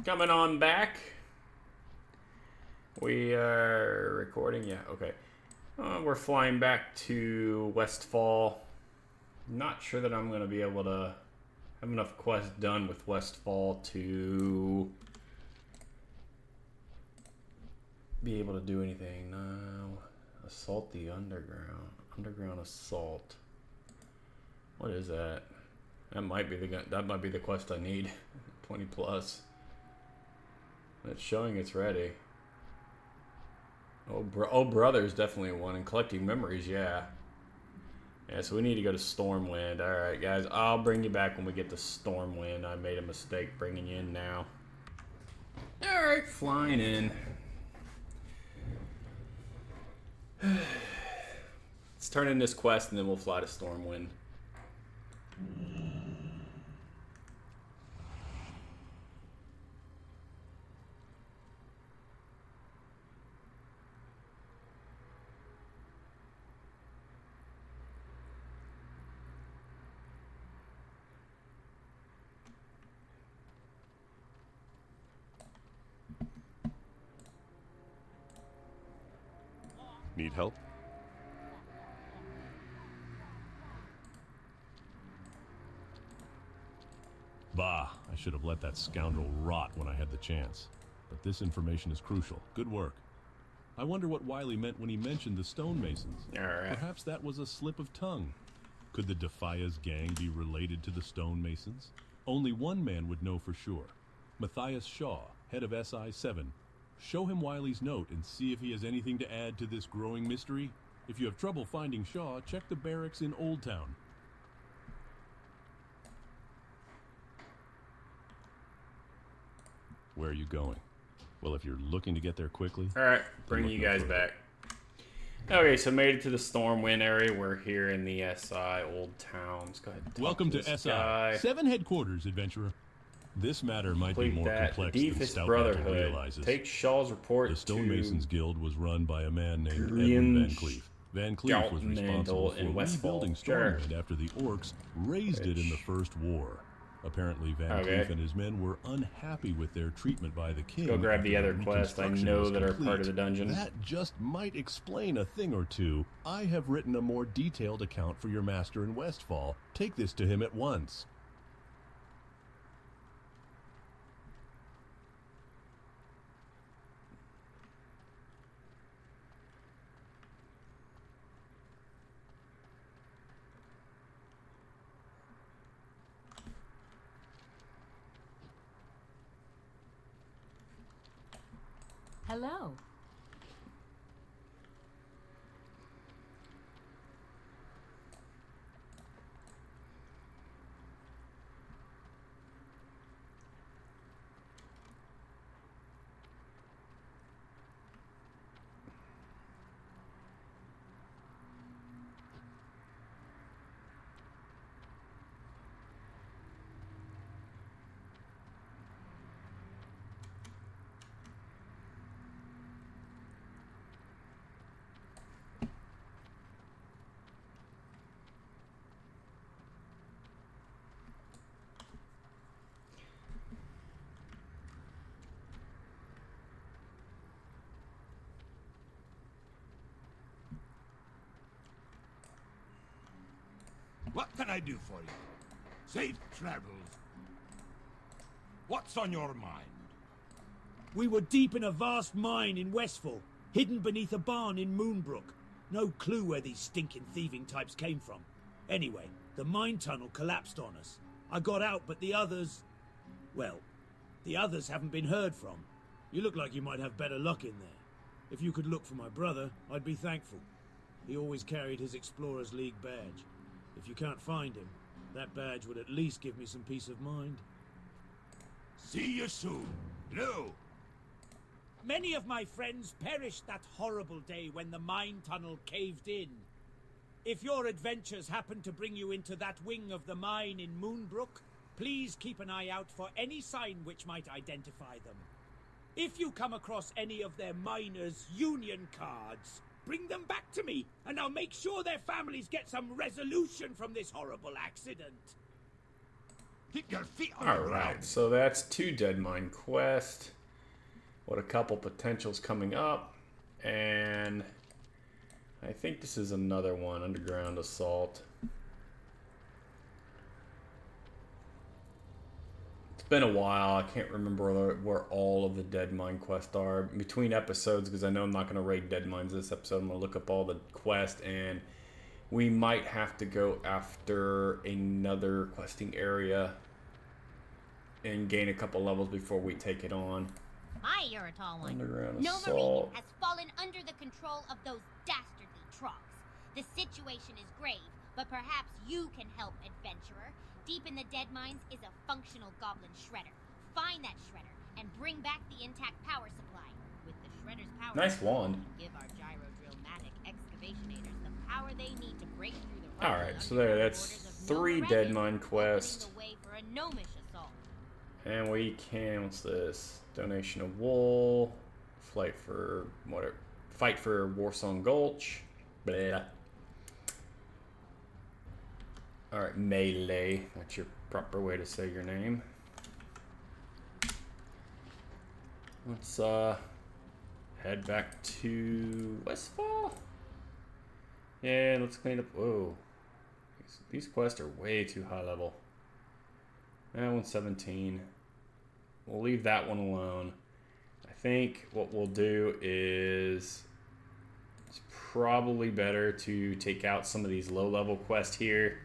Coming on back. We are recording. Yeah, okay. We're flying back to Westfall. Not sure that I'm going to be able to have enough quests done with Westfall to be able to do anything. No. Assault the underground. Underground assault. What is that? That might be the quest I need. 20 plus. It's showing it's ready. Oh, brother's definitely one. And collecting memories, yeah. Yeah, so we need to go to Stormwind. Alright, guys. I'll bring you back when we get to Stormwind. I made a mistake bringing you in now. Alright, flying in. Let's turn in this quest and then we'll fly to Stormwind. Need help? Bah, I should have let that scoundrel rot when I had the chance. But this information is crucial. Good work. I wonder what Wiley meant when he mentioned the stonemasons. Alright. Perhaps that was a slip of tongue. Could the Defias gang be related to the stonemasons? Only one man would know for sure. Matthias Shaw, head of SI-7. Show him Wiley's note and see if he has anything to add to this growing mystery. If you have trouble finding Shaw, check the barracks in Old Town. Where are you going? Well, if you're looking to get there quickly... Alright, bringing you guys back. Okay, so made it to the Stormwind area. We're here in the SI Old Town. Let's go ahead and talk Welcome to this SI. guy. 7 headquarters, adventurer. This matter might be more complex than Deefus Stout Brotherhood. realizes. Take Shaw's report The Stonemasons Guild was run by a man named Korean Edwin Van Cleef. Van Cleef was responsible for in Westfall. rebuilding Sure. Stormwind after the Orcs razed it in the First War. Apparently, Van Cleef and his men were unhappy with their treatment by the king. Go grab the after other quests I reconstruction know was that are complete. part of the dungeon. That just might explain a thing or two. I have written a more detailed account for your master in Westfall. Take this to him at once. Hello. What can I do for you? Safe travels. What's on your mind? We were deep in a vast mine in Westfall, hidden beneath a barn in Moonbrook. No clue where these stinking thieving types came from. Anyway, the mine tunnel collapsed on us. I got out, but the others... Well, the others haven't been heard from. You look like you might have better luck in there. If you could look for my brother, I'd be thankful. He always carried his Explorers League badge. If you can't find him, that badge would at least give me some peace of mind. See you soon. Lou. Many of my friends perished that horrible day when the mine tunnel caved in. If your adventures happen to bring you into that wing of the mine in Moonbrook, please keep an eye out for any sign which might identify them. If you come across any of their miners' union cards, bring them back to me, and I'll make sure their families get some resolution from this horrible accident. Keep your feet on the Alright, ground. so that's 2 Dead Mine Quest. What a couple potentials coming up. And I think this is another one, Underground Assault. It's been a while. I can't remember where all of the Dead Mine quests are between episodes, because I know I'm not going to raid Dead Mines this episode. I'm going to look up all the quests, and we might have to go after another questing area and gain a couple levels before we take it on. Hi, you're a tall one. Underground Novarine Assault. has fallen under the control of those dastardly Trogs. The situation is grave, but perhaps you can help, adventurer. Deep in the Dead Mines is a functional goblin shredder. Find that shredder and bring back the intact power supply. With the shredder's power, Nice wand. give our gyro-drillmatic excavators the power they need to break through the Alright, so underground there, that's borders of 3 Nova Dead Reddit, Mine quests. opening the way for a gnomish assault. And we can, what's this? Donation of wool. Fight for Warsong Gulch. Blah. Alright, Melee. That's your proper way to say your name. Let's head back to Westfall. Yeah, let's clean up. Whoa. These quests are way too high level. That one's 17. We'll leave that one alone. I think what we'll do is it's probably better to take out some of these low-level quests here.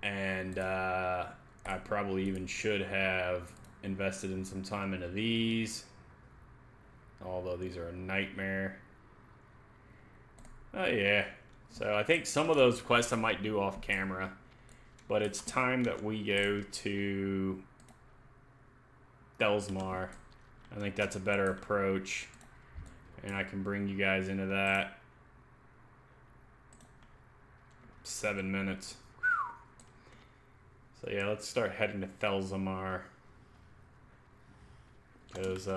And I probably even should have invested in some time into these. Although these are a nightmare. Oh yeah. So I think some of those quests I might do off camera. But it's time that we go to Thelsmar. I think that's a better approach. And I can bring you guys into that. 7 minutes. So yeah, let's start heading to Thelsmar. Because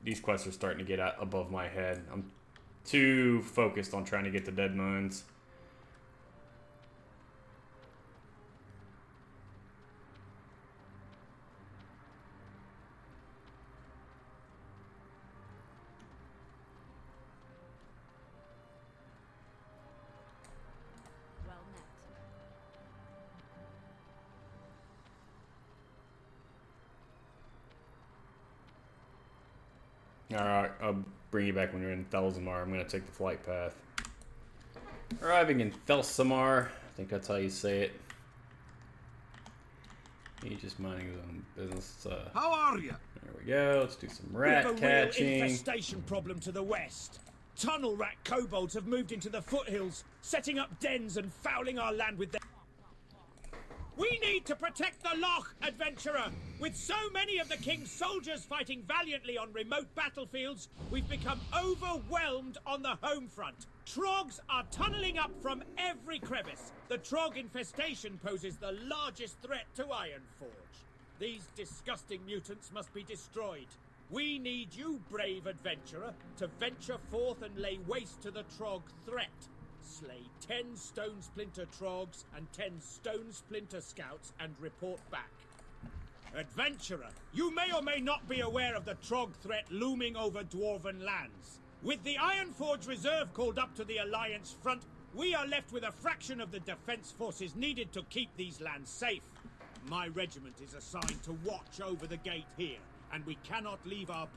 these quests are starting to get out above my head. I'm too focused on trying to get the Dead Mines. Well met. Alright, I'll bring you back when you're in Thelsmar. I'm going to take the flight path. Arriving in Thelsmar. I think that's how you say it. He's just minding his own business. How are you? There we go. Let's do some We have rat a real catching. infestation problem to the west. Tunnel rat kobolds have moved into the foothills, setting up dens and fouling our land with their... We need to protect the Loch, adventurer! With so many of the King's soldiers fighting valiantly on remote battlefields, we've become overwhelmed on the home front. Trogs are tunneling up from every crevice. The Trog infestation poses the largest threat to Ironforge. These disgusting mutants must be destroyed. We need you, brave adventurer, to venture forth and lay waste to the Trog threat. Slay 10 Stone Splinter Trogs and 10 Stone Splinter Scouts and report back. Adventurer, you may or may not be aware of the Trog threat looming over Dwarven lands. With the Ironforge Reserve called up to the Alliance front, we are left with a fraction of the defense forces needed to keep these lands safe. My regiment is assigned to watch over the gate here, and we cannot leave our...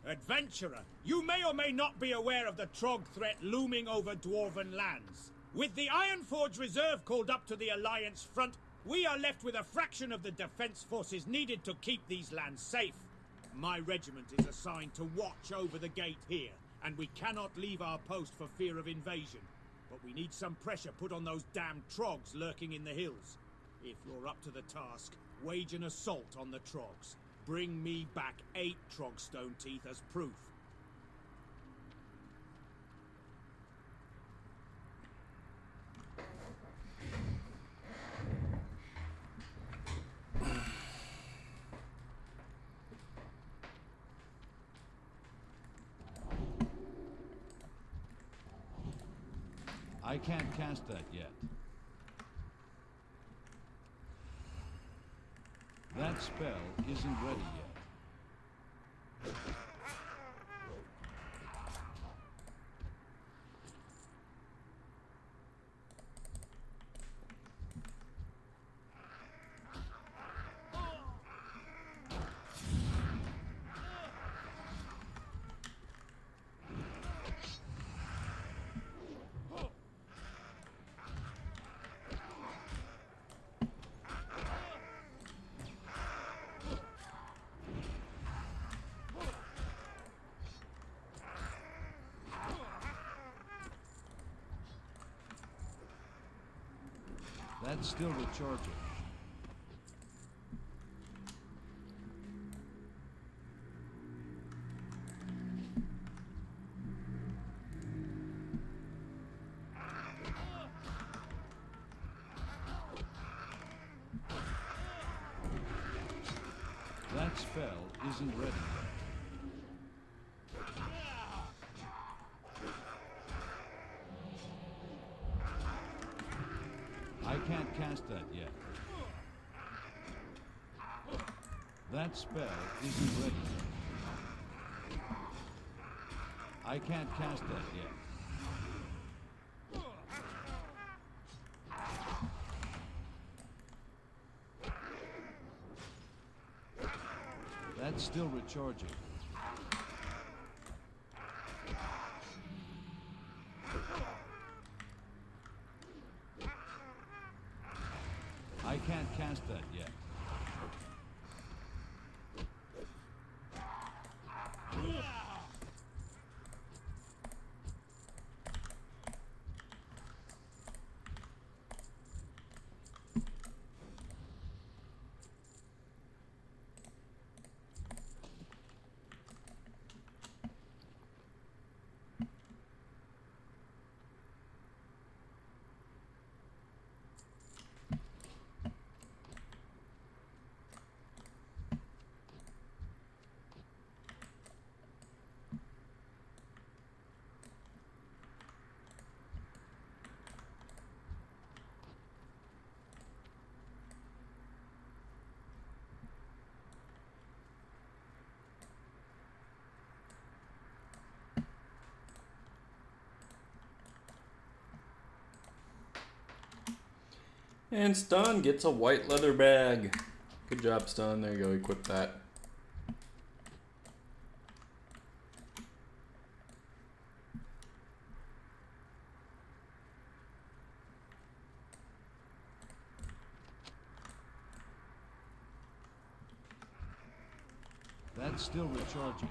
Adventurer, you may or may not be aware of the Trog threat looming over Dwarven lands. With the Ironforge Reserve called up to the Alliance front, we are left with a fraction of the defense forces needed to keep these lands safe. My regiment is assigned to watch over the gate here, and we cannot leave our post for fear of invasion. But we need some pressure put on those damn Trogs lurking in the hills. If you're up to the task, wage an assault on the Trogs. Bring me back 8 Trogstone teeth as proof. I can't cast that yet. That spell isn't ready yet. That's still recharging. That spell isn't ready yet. I can't cast that yet. That spell isn't ready yet. I can't cast that yet. That's still recharging. I can't cast that yet. And Stun gets a white leather bag. Good job, Stun. There you go. Equip that. That's still recharging.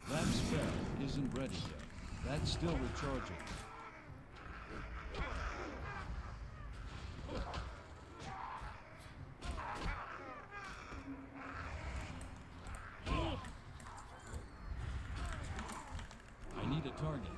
That spell isn't ready yet. That's still recharging. I need a target.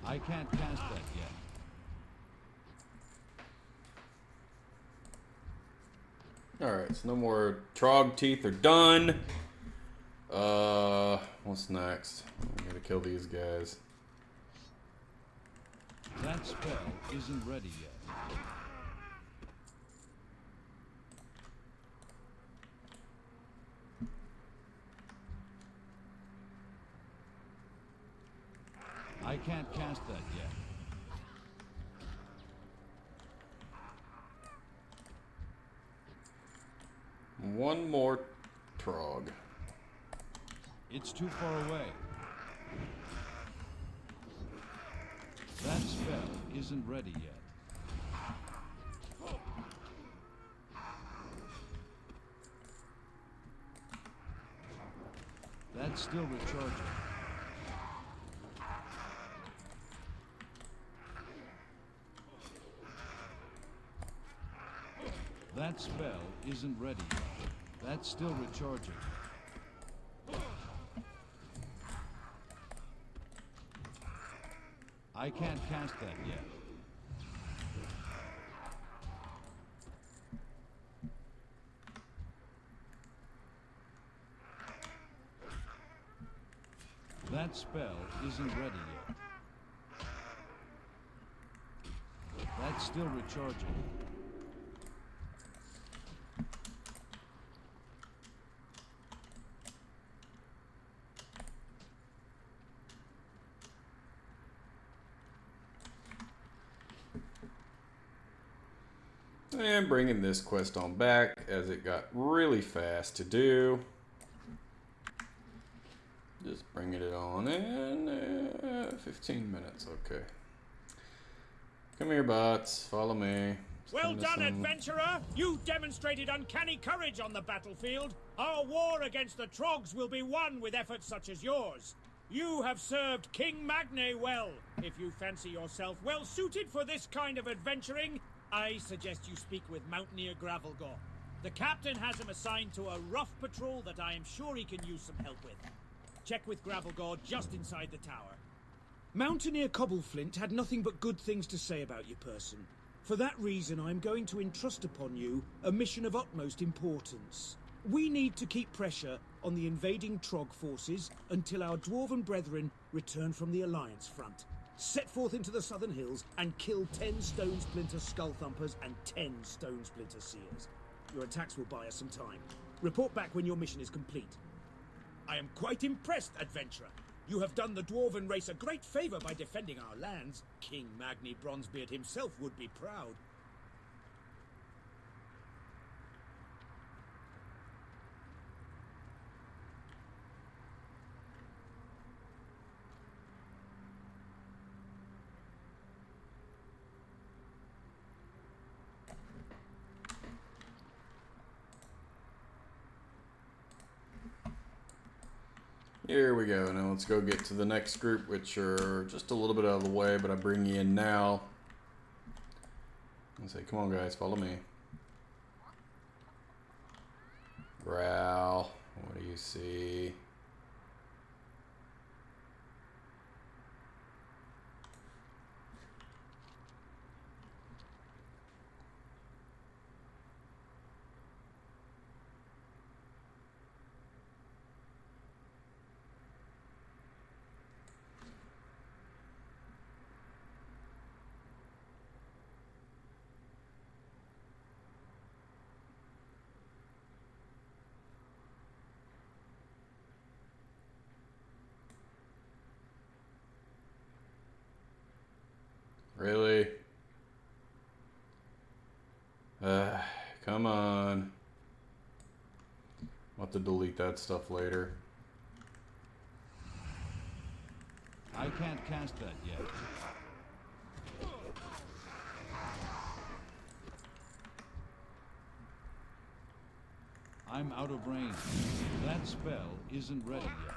I can't cast that yet. Alright, so no more Trog teeth are done. What's next? I gotta kill these guys. That spell isn't ready yet. I can't cast that yet. One more Trog. It's too far away. That spell isn't ready yet. That's still recharging. That spell isn't ready yet. That's still recharging. I can't cast that yet. That spell isn't ready yet. That's still recharging. And bringing this quest on back as it got really fast to do. Just bringing it on in 15 minutes, okay. Come here, bots. Follow me. Well done, adventurer! You demonstrated uncanny courage on the battlefield. Our war against the Trogs will be won with efforts such as yours. You have served King Magne well. If you fancy yourself well suited for this kind of adventuring, I suggest you speak with Mountaineer Gravelgore. The captain has him assigned to a rough patrol that I am sure he can use some help with. Check with Gravelgore just inside the tower. Mountaineer Cobbleflint had nothing but good things to say about your person. For that reason, I'm going to entrust upon you a mission of utmost importance. We need to keep pressure on the invading Trog forces until our dwarven brethren return from the Alliance front. Set forth into the southern hills and kill 10 Stone Splinter Skullthumpers and 10 Stone Splinter Seers. Your attacks will buy us some time. Report back when your mission is complete. I am quite impressed, adventurer. You have done the dwarven race a great favor by defending our lands. King Magni Bronzebeard himself would be proud. Here we go. Now let's go get to the next group, which are just a little bit out of the way, but I bring you in now. And say, come on guys, follow me. Growl, what do you see? Really? Come on. I'll have to delete that stuff later. I can't cast that yet. I'm out of range. That spell isn't ready yet.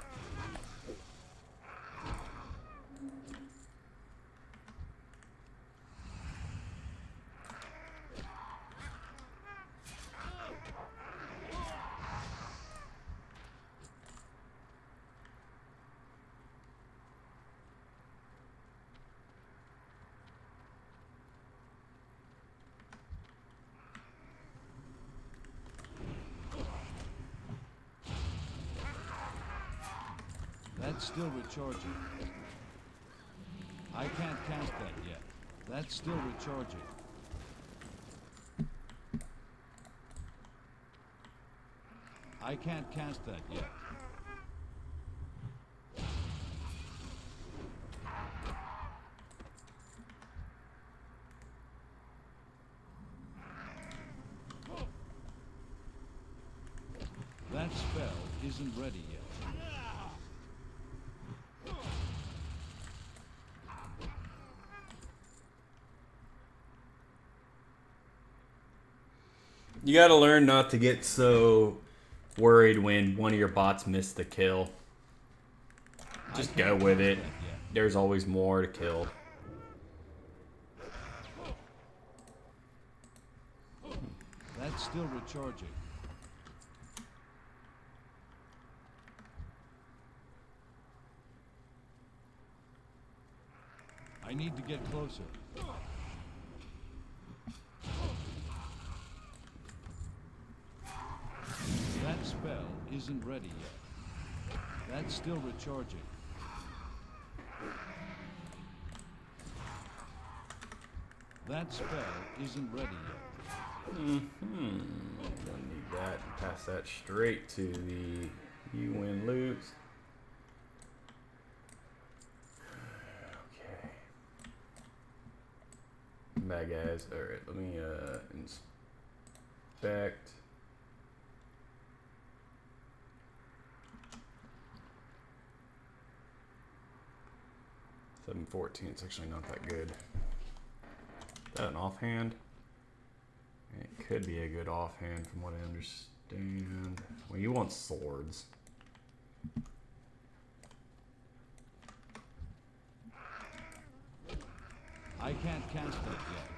That's still recharging. I can't cast that yet. That's still recharging. I can't cast that yet. That spell isn't ready yet. You gotta learn not to get so worried when one of your bots missed the kill. Just go with it. There's always more to kill. That's still recharging. I need to get closer. That spell isn't ready yet. That's still recharging. That spell isn't ready yet. Gonna need that and pass that straight to the you win lose. Okay. Bad guys. Alright, let me inspect. $714, it's actually not that good. Is that an offhand? It could be a good offhand from what I understand. Well, you want swords. I can't cast that yet.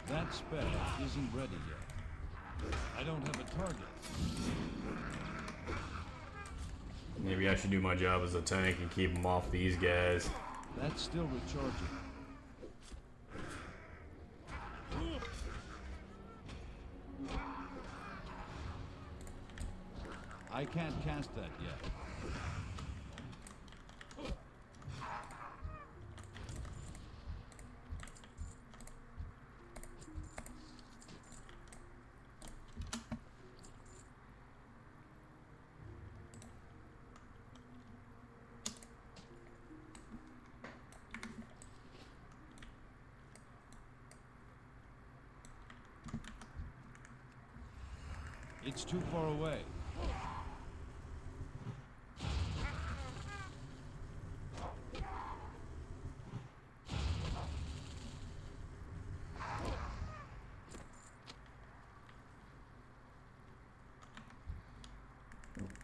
That spell isn't ready yet. I don't have a target. Maybe I should do my job as a tank and keep them off these guys. That's still recharging. I can't cast that yet. It's too far away.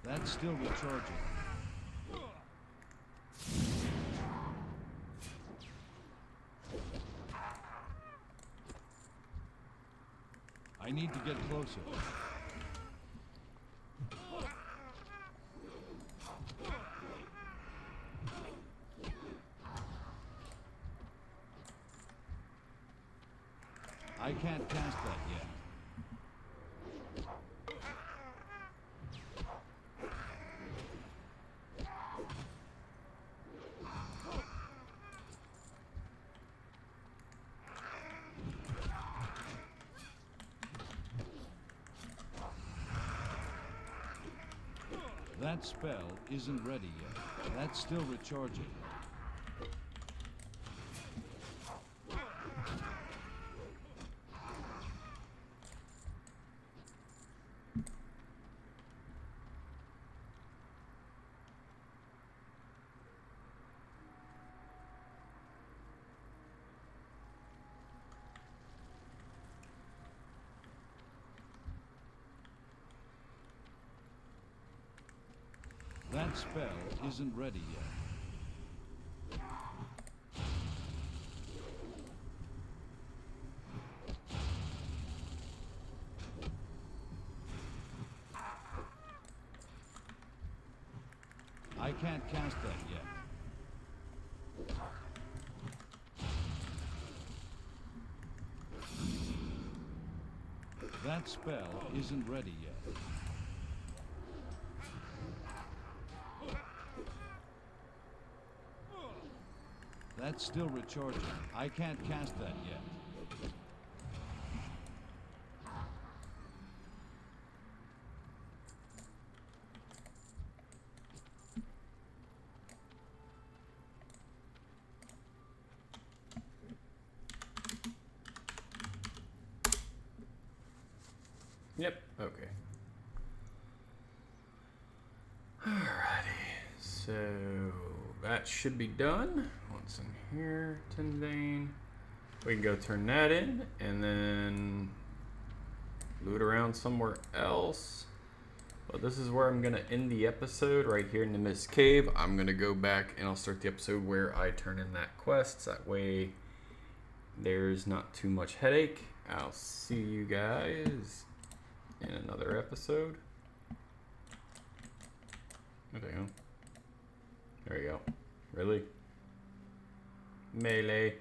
That's still recharging. I need to get closer. I can't cast that yet. That spell isn't ready yet. That's still recharging. That spell isn't ready yet. I can't cast that yet. That spell isn't ready yet. That's still recharging. I can't cast that yet. Yep, okay. Alrighty, so that should be done. What's in here? Tin vein. We can go turn that in and then loot around somewhere else. Well, this is where I'm going to end the episode, right here in the Mist Cave. I'm going to go back and I'll start the episode where I turn in that quest. That way there's not too much headache. I'll see you guys in another episode. What the hell? There you go. Really? Melee.